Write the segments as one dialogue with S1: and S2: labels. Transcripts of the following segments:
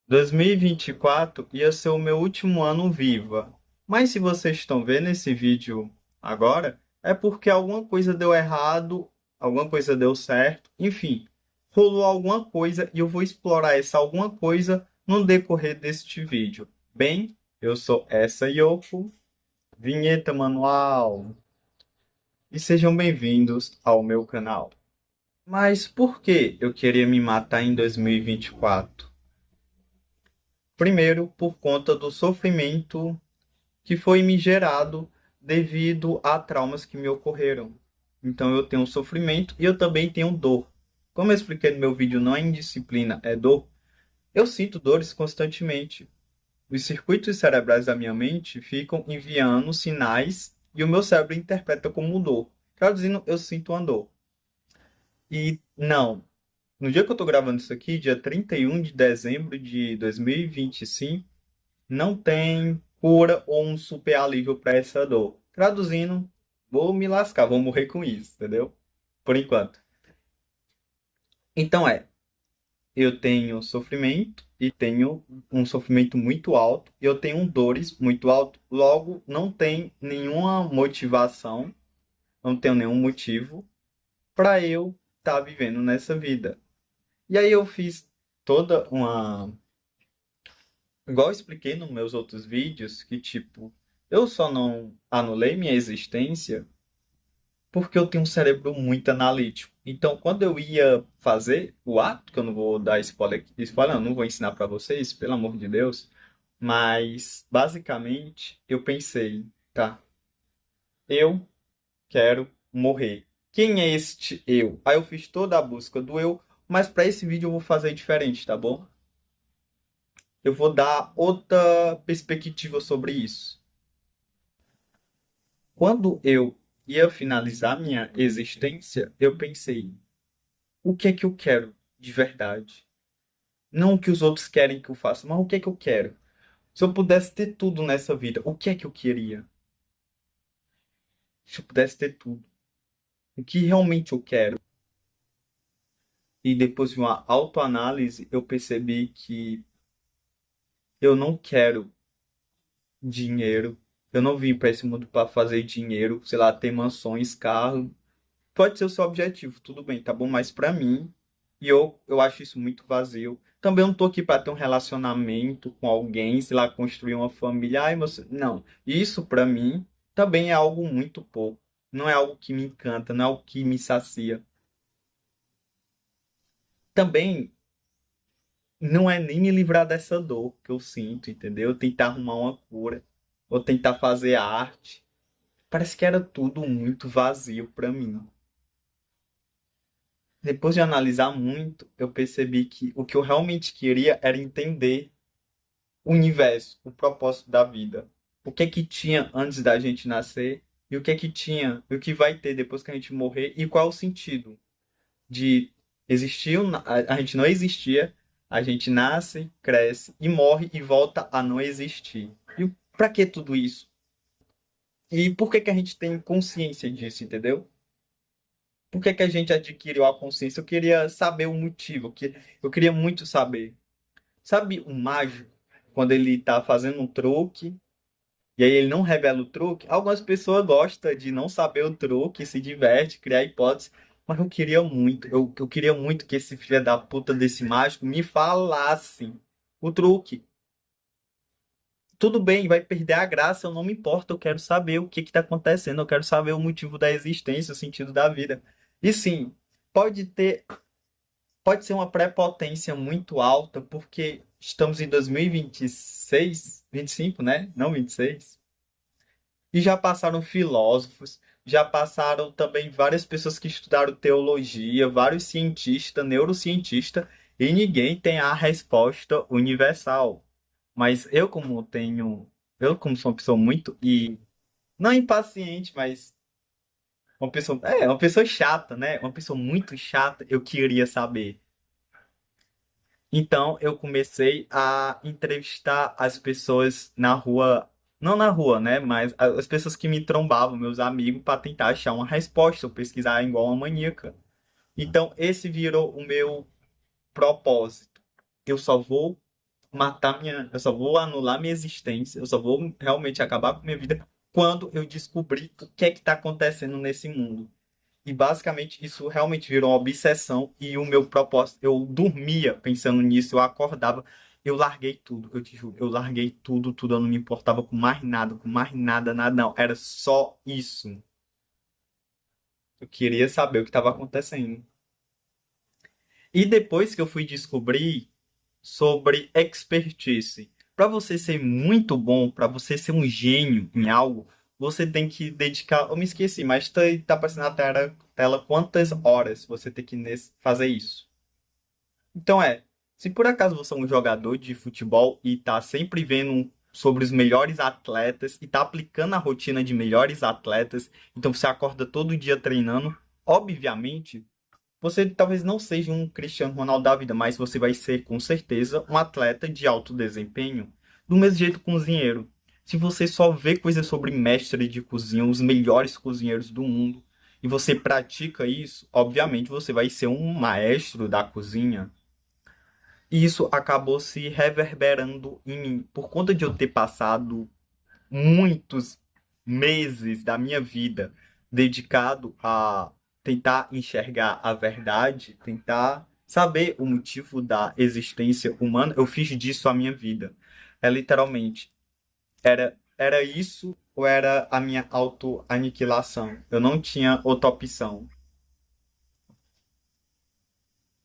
S1: 2024 ia ser o meu último ano viva. Mas se vocês estão vendo esse vídeo agora, é porque alguma coisa deu errado, alguma coisa deu certo, enfim, rolou alguma coisa e eu vou explorar essa alguma coisa no decorrer deste vídeo. Bem, eu sou essa Yoko, vinheta manual, e sejam bem-vindos ao meu canal. Mas por que eu queria me matar em 2024? Primeiro, por conta do sofrimento que foi me gerado devido a traumas que me ocorreram. Então eu tenho sofrimento e eu também tenho dor. Como eu expliquei no meu vídeo, não é indisciplina, é dor. Eu sinto dores constantemente. Os circuitos cerebrais da minha mente ficam enviando sinais e o meu cérebro interpreta como dor. Traduzindo, eu sinto uma dor. E não, no dia que eu estou gravando isso aqui, dia 31 de dezembro de 2025, não tem cura ou um super alívio para essa dor. Traduzindo, vou me lascar, vou morrer com isso, entendeu? Por enquanto. Então eu tenho sofrimento e tenho um sofrimento muito alto, e eu tenho dores muito alto, logo não tem nenhuma motivação, não tenho nenhum motivo para eu estar vivendo nessa vida. E aí eu fiz toda uma, igual eu expliquei nos meus outros vídeos, que tipo, eu só não anulei minha existência porque eu tenho um cérebro muito analítico. Então, quando eu ia fazer o ato, que eu não vou dar spoiler, spoiler não vou ensinar para vocês, pelo amor de Deus, mas basicamente eu pensei, tá, eu quero morrer. Quem é este eu? Aí eu fiz toda a busca do eu, mas para esse vídeo eu vou fazer diferente, tá bom? Eu vou dar outra perspectiva sobre isso. Quando eu ia finalizar minha existência, eu pensei, o que é que eu quero de verdade? Não o que os outros querem que eu faça, mas o que é que eu quero? Se eu pudesse ter tudo nessa vida, o que é que eu queria? Se eu pudesse ter tudo, o que realmente eu quero? E depois de uma autoanálise, eu percebi que eu não quero dinheiro. Eu não vim para esse mundo para fazer dinheiro, sei lá, ter mansões, carro. Pode ser o seu objetivo, tudo bem, tá bom? Mas para mim, e eu acho isso muito vazio. Também não tô aqui para ter um relacionamento com alguém, sei lá, construir uma família. Ai, você... Não. Isso para mim também é algo muito pouco. Não é algo que me encanta, não é algo que me sacia. Também não é nem me livrar dessa dor que eu sinto, entendeu? Tentar arrumar uma cura, ou tentar fazer arte. Parece que era tudo muito vazio para mim. Depois de analisar muito, eu percebi que o que eu realmente queria era entender o universo, o propósito da vida. O que é que tinha antes da gente nascer e o que é que tinha, e o que vai ter depois que a gente morrer e qual é o sentido de existir, a gente não existia, a gente nasce, cresce e morre e volta a não existir. E para que tudo isso? E por que que a gente tem consciência disso, entendeu? Por que que a gente adquiriu a consciência? Eu queria saber o motivo, que eu queria muito saber. Sabe o mágico, quando ele tá fazendo um truque e aí ele não revela o truque? Algumas pessoas gostam de não saber o truque, se diverte, criar hipóteses, mas eu queria muito que esse filho da puta desse mágico me falasse o truque. Tudo bem, vai perder a graça, eu não me importo, eu quero saber o que que tá acontecendo, eu quero saber o motivo da existência, o sentido da vida. E sim, pode ter pode ser uma prepotência muito alta, porque estamos em 2026, 25, né? Não 26. E já passaram filósofos, já passaram também várias pessoas que estudaram teologia, vários cientistas, neurocientistas, e ninguém tem a resposta universal. Mas eu como sou uma pessoa muito e não impaciente, mas uma pessoa chata, né? Uma pessoa muito chata, eu queria saber. Então eu comecei a entrevistar as pessoas na rua, não na rua, né? Mas as pessoas que me trombavam, meus amigos, para tentar achar uma resposta, ou pesquisar igual uma maníaca. Então esse virou o meu propósito. Eu só vou eu só vou anular minha existência, eu só vou realmente acabar com minha vida quando eu descobrir o que é que está acontecendo nesse mundo. E basicamente isso realmente virou uma obsessão e o meu propósito, eu dormia pensando nisso, eu acordava, eu larguei tudo, eu te juro, eu larguei tudo, tudo, eu não me importava com mais nada, nada, não, era só isso. Eu queria saber o que estava acontecendo. E depois que eu fui descobrir sobre expertise, para você ser muito bom, para você ser um gênio em algo, você tem que dedicar. Eu me esqueci, mas tá aparecendo na tela quantas horas você tem que fazer isso. Então se por acaso você é um jogador de futebol e tá sempre vendo sobre os melhores atletas e tá aplicando a rotina de melhores atletas, então você acorda todo dia treinando, obviamente você talvez não seja um Cristiano Ronaldo da vida, mas você vai ser com certeza um atleta de alto desempenho. Do mesmo jeito cozinheiro. Se você só vê coisas sobre mestre de cozinha, os melhores cozinheiros do mundo, e você pratica isso, obviamente você vai ser um maestro da cozinha. E isso acabou se reverberando em mim por conta de eu ter passado muitos meses da minha vida dedicado a tentar enxergar a verdade, tentar saber o motivo da existência humana. Eu fiz disso a minha vida. É literalmente, era isso ou era a minha autoaniquilação? Eu não tinha outra opção.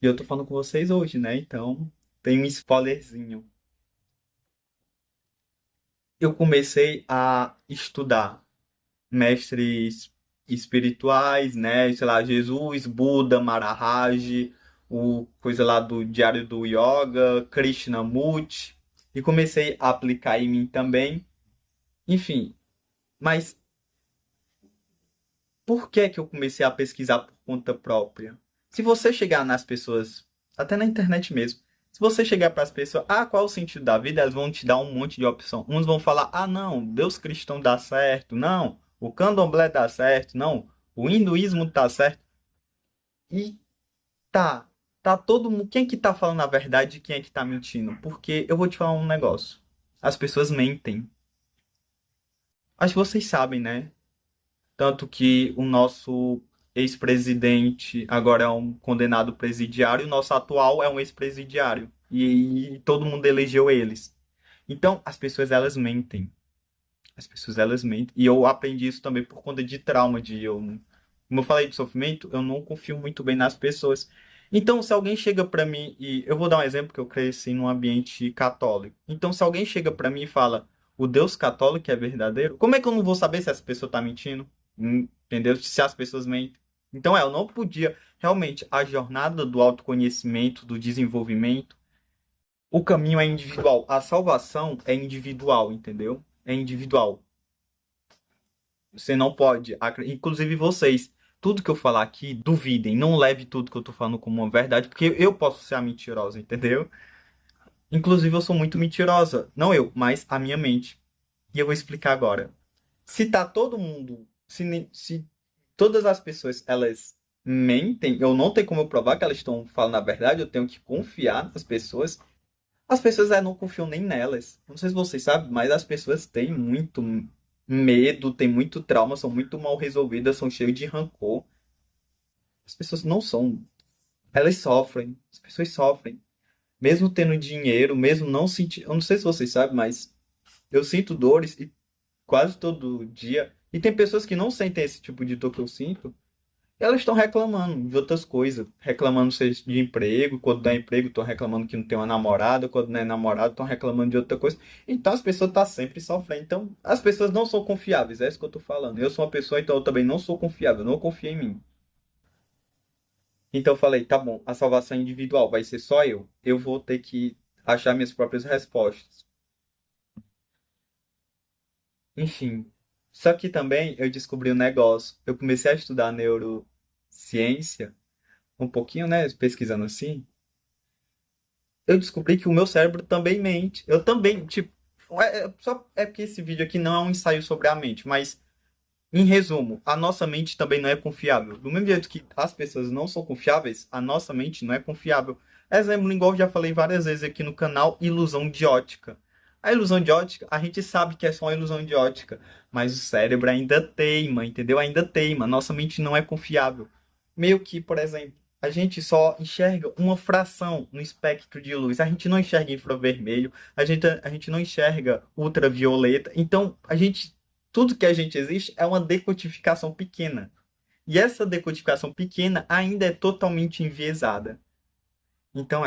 S1: E eu tô falando com vocês hoje, né? Então, tem um spoilerzinho. Eu comecei a estudar mestres espirituais, né? Sei lá, Jesus, Buda, Maharaj, o coisa lá do Diário do Yoga, Krishnamurti, e comecei a aplicar em mim também. Enfim, mas por que que eu comecei a pesquisar por conta própria? Se você chegar nas pessoas, até na internet mesmo, se você chegar para as pessoas, qual é o sentido da vida? Elas vão te dar um monte de opção. Uns vão falar, não, Deus cristão dá certo, não, o candomblé dá certo, não, o hinduísmo dá certo. E tá, tá todo mundo. Quem é que tá falando a verdade e quem é que tá mentindo? Porque eu vou te falar um negócio. As pessoas mentem. Acho que vocês sabem, né? Tanto que o nosso ex-presidente agora é um condenado presidiário, e o nosso atual é um ex-presidiário. E todo mundo elegeu eles. Então, as pessoas elas mentem. As pessoas elas mentem. E eu aprendi isso também por conta de trauma, como eu falei de sofrimento, eu não confio muito bem nas pessoas. Então, se alguém chega para mim e eu vou dar um exemplo que eu cresci num ambiente católico. Então, se alguém chega para mim e fala: "O Deus católico é verdadeiro", como é que eu não vou saber se essa pessoa tá mentindo? Entendeu? Se as pessoas mentem. Então, eu não podia realmente a jornada do autoconhecimento, do desenvolvimento, o caminho é individual, a salvação é individual, entendeu? É individual. Você não pode, inclusive vocês, tudo que eu falar aqui, duvidem, não leve tudo que eu tô falando como uma verdade, porque eu posso ser a mentirosa, entendeu? Inclusive eu sou muito mentirosa, não eu, mas a minha mente. E eu vou explicar agora. Se tá todo mundo, se todas as pessoas elas mentem, eu não tenho como eu provar que elas estão falando a verdade, eu tenho que confiar nas pessoas. As pessoas não confiam nem nelas. Não sei se vocês sabem, mas as pessoas têm muito medo, têm muito trauma, são muito mal resolvidas, são cheias de rancor. As pessoas não são. Elas sofrem. As pessoas sofrem. Mesmo tendo dinheiro, mesmo não sentindo. Eu não sei se vocês sabem, mas eu sinto dores e quase todo dia. E tem pessoas que não sentem esse tipo de dor que eu sinto. Elas estão reclamando de outras coisas, reclamando seja de emprego, quando dá emprego estão reclamando que não tem uma namorada, quando não é namorado estão reclamando de outra coisa. Então as pessoas estão sempre sofrendo. Então as pessoas não são confiáveis, é isso que eu estou falando. Eu sou uma pessoa, então eu também não sou confiável, não confio em mim. Então eu falei, tá bom, a salvação individual vai ser só eu. Eu vou ter que achar minhas próprias respostas. Enfim. Só que também eu descobri um negócio. Eu comecei a estudar neurociência um pouquinho, né, pesquisando assim. Eu descobri que o meu cérebro também mente. Eu também, tipo, só é porque esse vídeo aqui não é um ensaio sobre a mente, mas Em resumo, a nossa mente também não é confiável. Do mesmo jeito que as pessoas não são confiáveis, a nossa mente não é confiável. Exemplo, igual eu já falei várias vezes aqui no canal, ilusão de ótica. A ilusão de ótica, a gente sabe que é só uma ilusão de ótica, mas o cérebro ainda teima, entendeu? Ainda teima. Nossa mente não é confiável. Meio que, por exemplo, a gente só enxerga uma fração no espectro de luz. A gente não enxerga infravermelho, a gente não enxerga ultravioleta. Então, tudo que a gente existe é uma decodificação pequena. E essa decodificação pequena ainda é totalmente enviesada. Então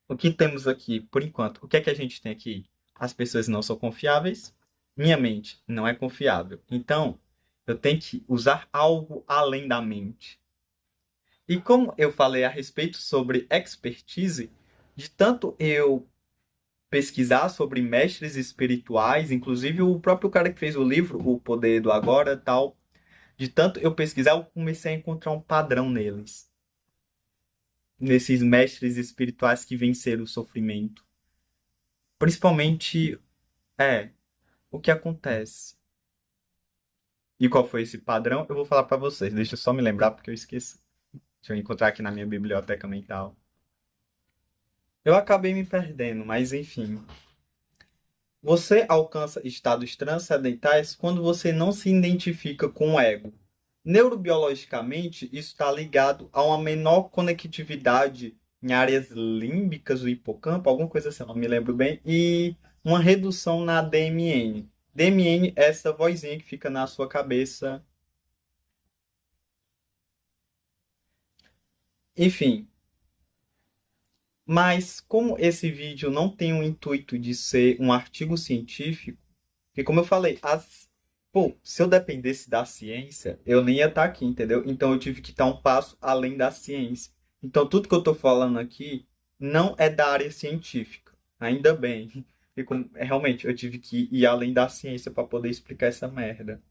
S1: o que temos aqui, por enquanto, o que é que a gente tem aqui? As pessoas não são confiáveis, minha mente não é confiável. Então, eu tenho que usar algo além da mente. E como eu falei a respeito sobre expertise, de tanto eu pesquisar sobre mestres espirituais, inclusive o próprio cara que fez o livro, O Poder do Agora, tal, de tanto eu pesquisar, eu comecei a encontrar um padrão neles, nesses mestres espirituais que venceram o sofrimento. Principalmente, o que acontece. E qual foi esse padrão? Eu vou falar para vocês. Deixa eu só me lembrar porque eu esqueci. Deixa eu encontrar aqui na minha biblioteca mental. Eu acabei me perdendo, mas enfim. Você alcança estados transcendentais quando você não se identifica com o ego. Neurobiologicamente, isso está ligado a uma menor conectividade em áreas límbicas do hipocampo, alguma coisa assim, eu não me lembro bem, e uma redução na DMN. DMN é essa vozinha que fica na sua cabeça. Enfim, mas como esse vídeo não tem o intuito de ser um artigo científico, porque como eu falei, se eu dependesse da ciência, eu nem ia estar aqui, entendeu? Então eu tive que dar um passo além da ciência. Então tudo que eu estou falando aqui não é da área científica. Ainda bem. E realmente eu tive que ir além da ciência para poder explicar essa merda.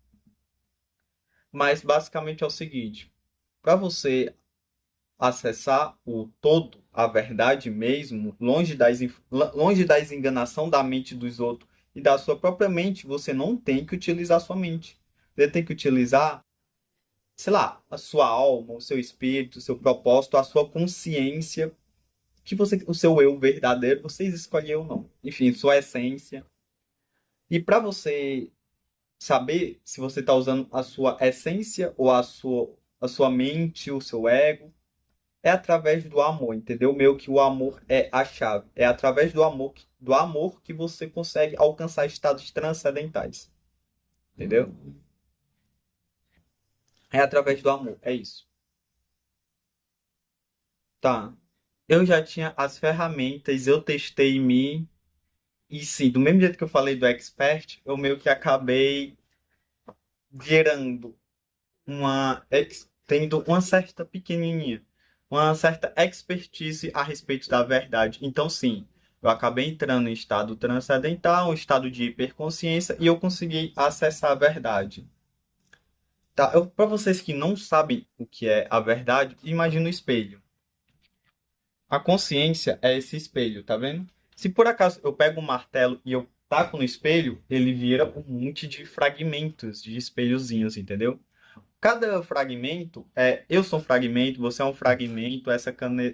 S1: Mas basicamente é o seguinte, para você acessar o todo, a verdade mesmo, longe da enganação da mente dos outros e da sua própria mente, você não tem que utilizar sua mente. Você tem que utilizar, sei lá, a sua alma, o seu espírito, o seu propósito, a sua consciência, o seu eu verdadeiro, você escolheu ou não. Enfim, sua essência. E para você saber se você está usando a sua essência ou a sua mente, o seu ego, é através do amor, entendeu? Meio que o amor é a chave. É através do amor que você consegue alcançar estados transcendentais, entendeu? É através do amor, é isso. Tá. Eu já tinha as ferramentas, eu testei em mim, e sim, do mesmo jeito que eu falei do expert, eu meio que acabei virando tendo uma certa pequenininha, uma certa expertise a respeito da verdade. Então, sim, eu acabei entrando em estado transcendental, um estado de hiperconsciência, e eu consegui acessar a verdade. Tá, para vocês que não sabem o que é a verdade, imagina o espelho. A consciência é esse espelho, tá vendo? Se por acaso eu pego um martelo e eu taco no espelho, ele vira um monte de fragmentos, de espelhozinhos, entendeu? Cada fragmento eu sou um fragmento, você é um fragmento,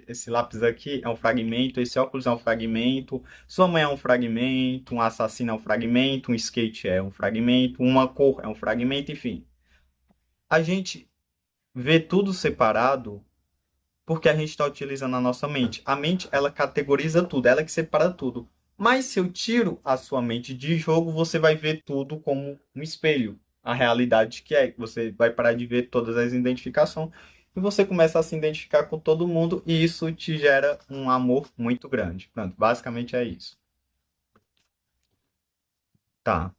S1: esse lápis aqui é um fragmento, esse óculos é um fragmento, sua mãe é um fragmento, um assassino é um fragmento, um skate é um fragmento, uma cor é um fragmento, enfim. A gente vê tudo separado porque a gente está utilizando a nossa mente. A mente, ela categoriza tudo, ela que separa tudo. Mas se eu tiro a sua mente de jogo, você vai ver tudo como um espelho. A realidade que é. Você vai parar de ver todas as identificações e você começa a se identificar com todo mundo e isso te gera um amor muito grande. Pronto, basicamente é isso. Tá.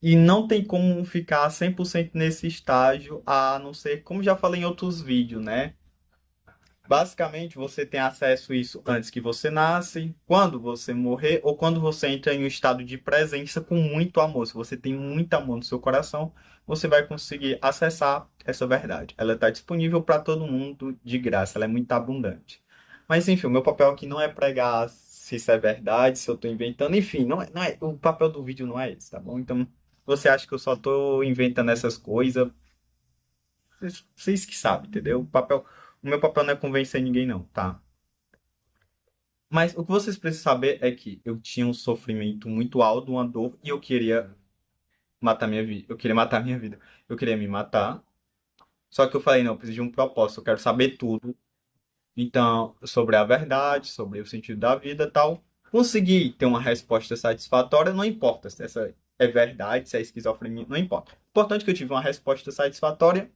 S1: E não tem como ficar 100% nesse estágio, a não ser, como já falei em outros vídeos, né? Basicamente, você tem acesso a isso antes que você nasce, quando você morrer ou quando você entra em um estado de presença com muito amor. Se você tem muito amor no seu coração, você vai conseguir acessar essa verdade. Ela está disponível para todo mundo de graça, ela é muito abundante. Mas enfim, o meu papel aqui não é pregar se isso é verdade, se eu tô inventando, enfim, o papel do vídeo não é esse, tá bom? Então, você acha que eu só tô inventando essas coisas, vocês que sabem, entendeu? O meu papel não é convencer ninguém, não, tá? Mas o que vocês precisam saber é que eu tinha um sofrimento muito alto, uma dor, e eu queria matar minha vida. Eu queria matar minha vida. Eu queria me matar. Só que eu falei, não, eu preciso de um propósito, eu quero saber tudo. Então, sobre a verdade, sobre o sentido da vida e tal. Consegui ter uma resposta satisfatória, não importa se essa é verdade, se é esquizofrenia, não importa. Importante que eu tive uma resposta satisfatória.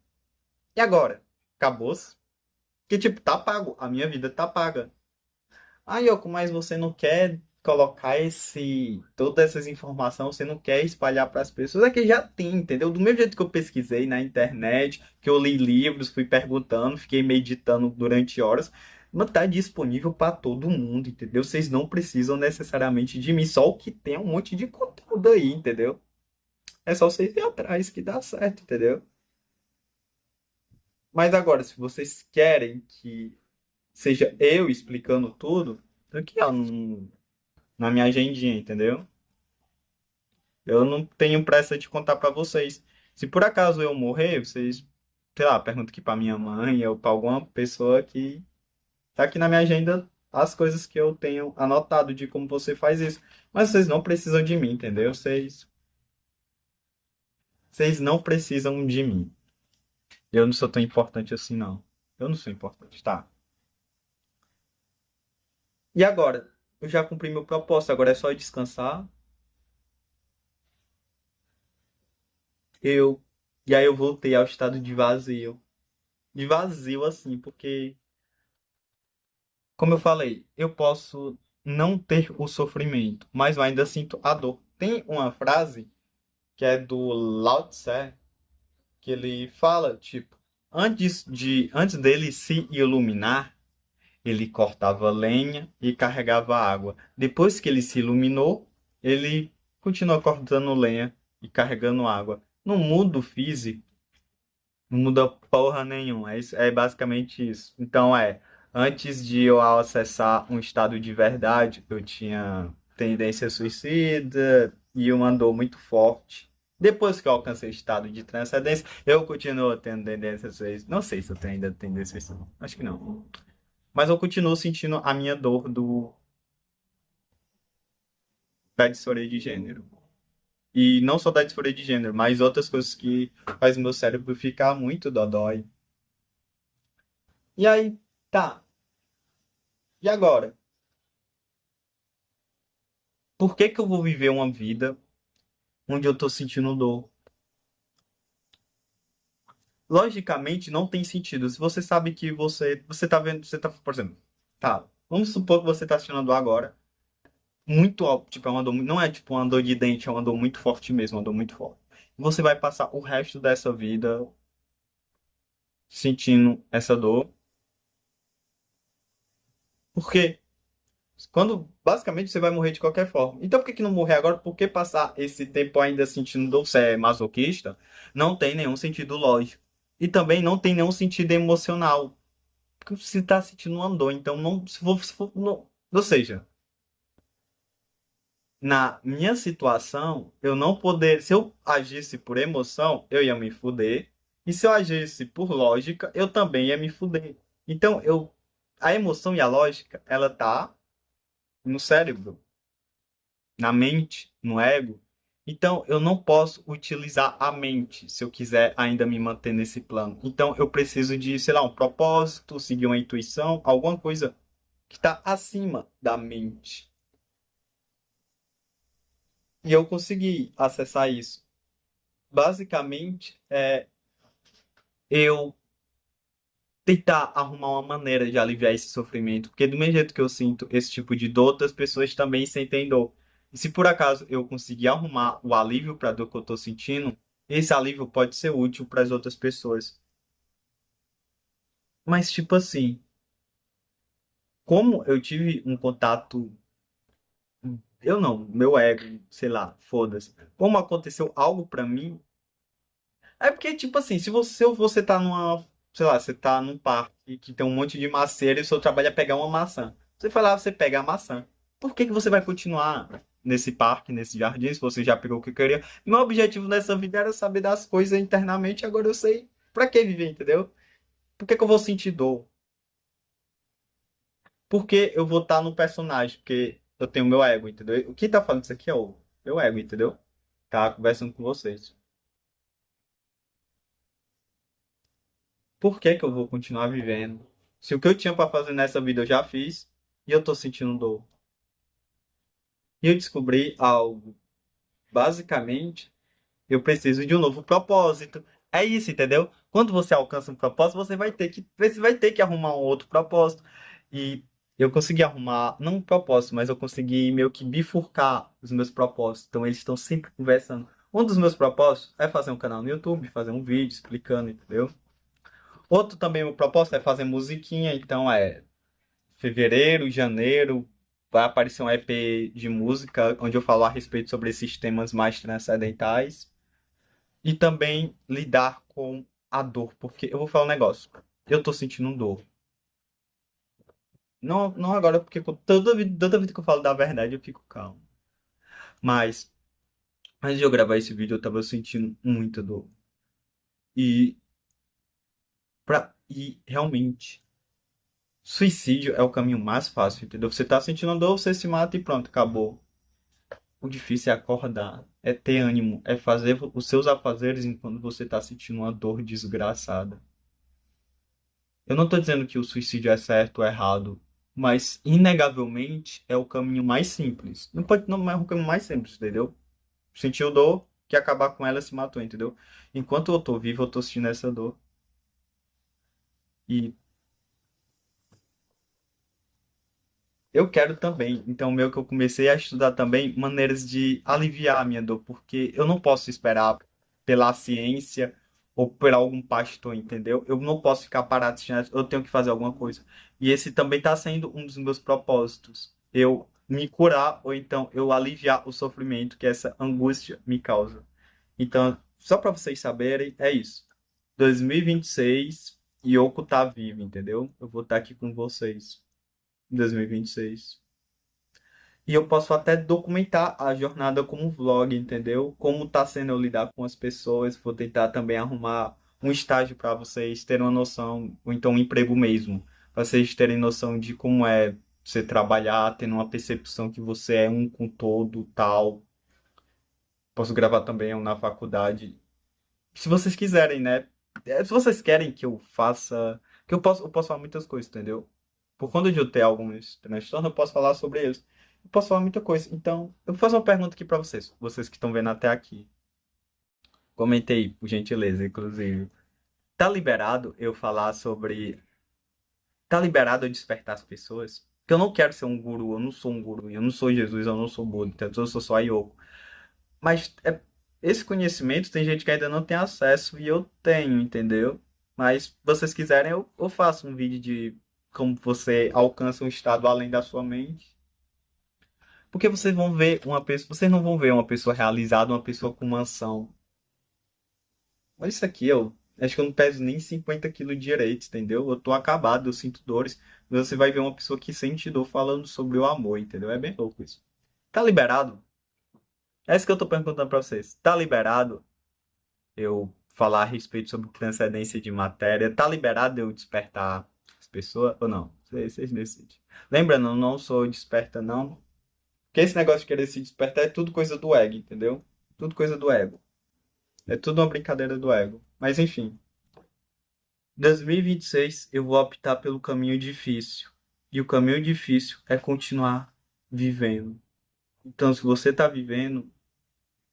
S1: E agora? Acabou-se. Que tipo, tá pago. A minha vida tá paga. Aí, Yoko, mas você não quer colocar todas essas informações, você não quer espalhar para as pessoas, é que já tem, entendeu? Do mesmo jeito que eu pesquisei na internet, que eu li livros, fui perguntando, fiquei meditando durante horas, mas tá disponível para todo mundo, entendeu? Vocês não precisam necessariamente de mim, só o que tem é um monte de conteúdo aí, entendeu? É só vocês ir atrás que dá certo, entendeu? Mas agora, se vocês querem que seja eu explicando tudo, então aqui ó, na minha agendinha, entendeu? Eu não tenho pressa de contar pra vocês. Se por acaso eu morrer, vocês, sei lá, perguntam aqui pra minha mãe ou pra alguma pessoa que tá aqui na minha agenda as coisas que eu tenho anotado de como você faz isso. Mas vocês não precisam de mim, entendeu? Vocês não precisam de mim. Eu não sou tão importante assim, não. Eu não sou importante, tá? E agora? Eu já cumpri meu propósito, agora é só eu descansar. Eu. E aí eu voltei ao estado de vazio. De vazio, assim, porque, como eu falei, eu posso não ter o sofrimento, mas eu ainda sinto a dor. Tem uma frase que é do Lao Tse, que ele fala, tipo, antes dele se iluminar, ele cortava lenha e carregava água. Depois que ele se iluminou, ele continua cortando lenha e carregando água. No mundo físico, não muda porra nenhuma. É basicamente isso. Então antes de eu acessar um estado de verdade, eu tinha tendência suicida e uma dor muito forte. Depois que eu alcancei o estado de transcendência, eu continuo tendo tendência suicida. Não sei se eu tenho ainda tendência suicida. Acho que não. Mas eu continuo sentindo a minha dor da disforia de gênero. E não só da disforia de gênero, mas outras coisas que faz meu cérebro ficar muito dodói. E aí, tá. E agora? Por que que eu vou viver uma vida onde eu tô sentindo dor? Logicamente, não tem sentido. Se você sabe que você tá vendo, você tá, por exemplo, tá, vamos supor que você tá assistindo dor agora, muito alto, tipo, é uma dor, não é tipo uma dor de dente, é uma dor muito forte mesmo, uma dor muito forte. Você vai passar o resto dessa vida sentindo essa dor. Por quê? Quando basicamente você vai morrer de qualquer forma. Então por que que não morrer agora? Por que passar esse tempo ainda sentindo dor? Você é masoquista? Não tem nenhum sentido lógico. E também não tem nenhum sentido emocional. Porque você está sentindo uma dor. Então não. Não. Ou seja, na minha situação, eu não poder. Se eu agisse por emoção, eu ia me fuder. E se eu agisse por lógica, eu também ia me fuder. Então eu. A emoção e a lógica, ela tá no cérebro, na mente, no ego. Então, eu não posso utilizar a mente se eu quiser ainda me manter nesse plano. Então, eu preciso de, sei lá, um propósito, seguir uma intuição, alguma coisa que está acima da mente. E eu consegui acessar isso. Basicamente, eu tentar arrumar uma maneira de aliviar esse sofrimento, porque do mesmo jeito que eu sinto esse tipo de dor, outras pessoas também sentem dor. E se por acaso eu conseguir arrumar o alívio para a dor que eu estou sentindo, esse alívio pode ser útil para as outras pessoas. Mas tipo assim, como eu tive um contato, eu não, meu ego, sei lá, foda-se. Como aconteceu algo para mim, é porque tipo assim, se você tá numa, sei lá, você tá num parque que tem um monte de macieira e o seu trabalho é pegar uma maçã. Você vai lá, você pega a maçã. Por que que você vai continuar nesse parque, nesse jardim, se você já pegou o que queria? Meu objetivo nessa vida era saber das coisas internamente, agora eu sei pra que viver, entendeu? Por que que eu vou sentir dor? Por que eu vou estar no personagem? Porque eu tenho meu ego, entendeu? O que tá falando isso aqui é o meu ego, entendeu? Tá conversando com vocês. Por que que eu vou continuar vivendo? Se o que eu tinha pra fazer nessa vida eu já fiz e eu tô sentindo dor. E eu descobri algo. Basicamente, eu preciso de um novo propósito. É isso, entendeu? Quando você alcança um propósito, você vai ter que arrumar um outro propósito. E eu consegui arrumar, não um propósito, mas eu consegui meio que bifurcar os meus propósitos. Então eles estão sempre conversando. Um dos meus propósitos é fazer um canal no YouTube, fazer um vídeo explicando, entendeu? Outro também, meu propósito é fazer musiquinha, então é fevereiro, janeiro, vai aparecer um EP de música onde eu falo a respeito sobre esses temas mais transcendentais. E também lidar com a dor, porque eu vou falar um negócio. Eu tô sentindo dor. Não, não agora, porque toda vida que eu falo da verdade eu fico calmo. Mas, antes de eu gravar esse vídeo, eu tava sentindo muita dor. E, e realmente, suicídio é o caminho mais fácil, entendeu? Você tá sentindo dor, você se mata e pronto, acabou. O difícil é acordar, é ter ânimo, é fazer os seus afazeres enquanto você tá sentindo uma dor desgraçada. Eu não estou dizendo que o suicídio é certo ou errado, mas inegavelmente é o caminho mais simples. Não pode, não é o caminho mais simples, entendeu? Sentiu dor, que acabar com ela se matou, entendeu? Enquanto eu tô vivo, eu tô sentindo essa dor. E eu quero também. Então, meio que eu comecei a estudar também maneiras de aliviar a minha dor, porque eu não posso esperar pela ciência ou por algum pastor, entendeu? Eu não posso ficar parado assistindo, eu tenho que fazer alguma coisa. E esse também está sendo um dos meus propósitos. Eu me curar ou então eu aliviar o sofrimento que essa angústia me causa. Então, só para vocês saberem, é isso. 2026, Yoko tá vivo, entendeu? Eu vou estar aqui com vocês em 2026. E eu posso até documentar a jornada como um vlog, entendeu? Como tá sendo eu lidar com as pessoas. Vou tentar também arrumar um estágio para vocês terem uma noção, ou então um emprego mesmo, para vocês terem noção de como é você trabalhar, tendo uma percepção que você é um com todo, tal. Posso gravar também um na faculdade. Se vocês quiserem, né? Se vocês querem que eu faça. Que eu posso falar muitas coisas, entendeu? Por conta de eu ter alguns transtornos, eu posso falar sobre eles. Eu posso falar muita coisa. Então, eu vou fazer uma pergunta aqui pra vocês. Vocês que estão vendo até aqui. Comentei, por gentileza, inclusive. Tá liberado eu falar sobre. Tá liberado eu despertar as pessoas? Porque eu não quero ser um guru, eu não sou um guru, eu não sou Jesus, eu não sou Buda, então eu sou só a Yoko. Mas esse conhecimento tem gente que ainda não tem acesso e eu tenho, entendeu? Mas se vocês quiserem, eu faço um vídeo de como você alcança um estado além da sua mente. Porque vocês vão ver uma pessoa, vocês não vão ver uma pessoa realizada, uma pessoa com mansão. Olha isso aqui, eu acho que eu não peso nem 50 quilos direito, entendeu? Eu tô acabado, eu sinto dores. Mas você vai ver uma pessoa que sente dor falando sobre o amor, entendeu? É bem louco isso. Tá liberado? É isso que eu tô perguntando pra vocês. Tá liberado eu falar a respeito sobre transcendência de matéria? Tá liberado eu despertar as pessoas ou não? Vocês decidem. Lembrando, eu não sou desperta, não. Porque esse negócio de querer se despertar é tudo coisa do ego, entendeu? Tudo coisa do ego. É tudo uma brincadeira do ego. Mas enfim, 2026 eu vou optar pelo caminho difícil. E o caminho difícil é continuar vivendo. Então, se você tá vivendo,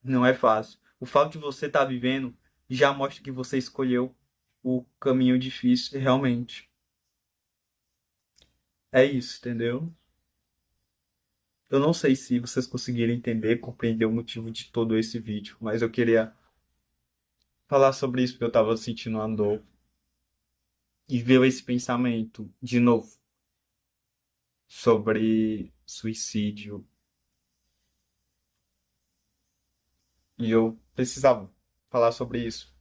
S1: não é fácil. O fato de você estar vivendo já mostra que você escolheu o caminho difícil, realmente. É isso, entendeu? Eu não sei se vocês conseguiram entender, compreender o motivo de todo esse vídeo, mas eu queria falar sobre isso porque eu estava sentindo uma dor e ver esse pensamento de novo sobre suicídio. E eu precisava falar sobre isso.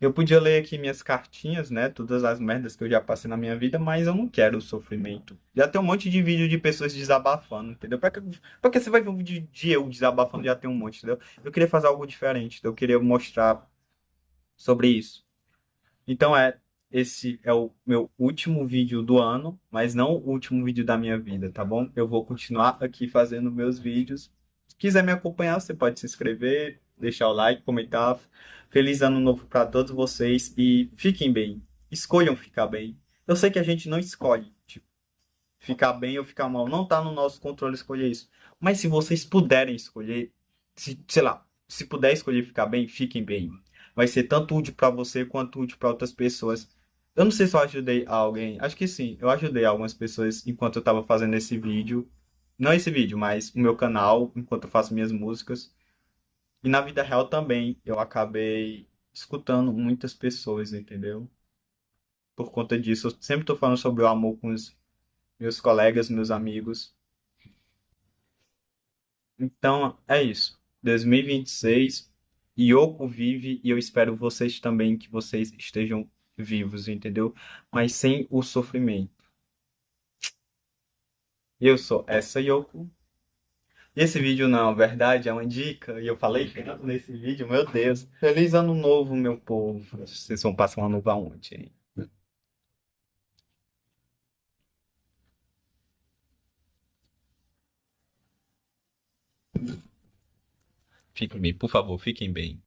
S1: Eu podia ler aqui minhas cartinhas, né? Todas as merdas que eu já passei na minha vida, mas eu não quero o sofrimento. Já tem um monte de vídeo de pessoas desabafando, entendeu? Pra que você vai ver um vídeo de eu desabafando? Já tem um monte, entendeu? Eu queria fazer algo diferente, eu queria mostrar sobre isso. Então esse é o meu último vídeo do ano, mas não o último vídeo da minha vida, tá bom? Eu vou continuar aqui fazendo meus vídeos. Se quiser me acompanhar, você pode se inscrever, deixar o like, comentar. Feliz ano novo para todos vocês e fiquem bem. Escolham ficar bem. Eu sei que a gente não escolhe, tipo, ficar bem ou ficar mal. Não tá no nosso controle escolher isso. Mas se vocês puderem escolher, sei lá, se puder escolher ficar bem, fiquem bem. Vai ser tanto útil para você quanto útil para outras pessoas. Eu não sei se eu ajudei alguém. Acho que sim. Eu ajudei algumas pessoas enquanto eu estava fazendo esse vídeo. Não esse vídeo, mas o meu canal, enquanto eu faço minhas músicas. E na vida real também, eu acabei escutando muitas pessoas, entendeu? Por conta disso, eu sempre estou falando sobre o amor com os meus colegas, meus amigos. Então, é isso. 2026, Yoko vive e eu espero vocês também que vocês estejam vivos, entendeu? Mas sem o sofrimento. Eu sou essa Yoko. E esse vídeo não, verdade, é uma dica. E eu falei tanto nesse vídeo, meu Deus. Feliz ano novo, meu povo. Vocês vão passar um ano novo aonde, hein? Fiquem bem, por favor, fiquem bem.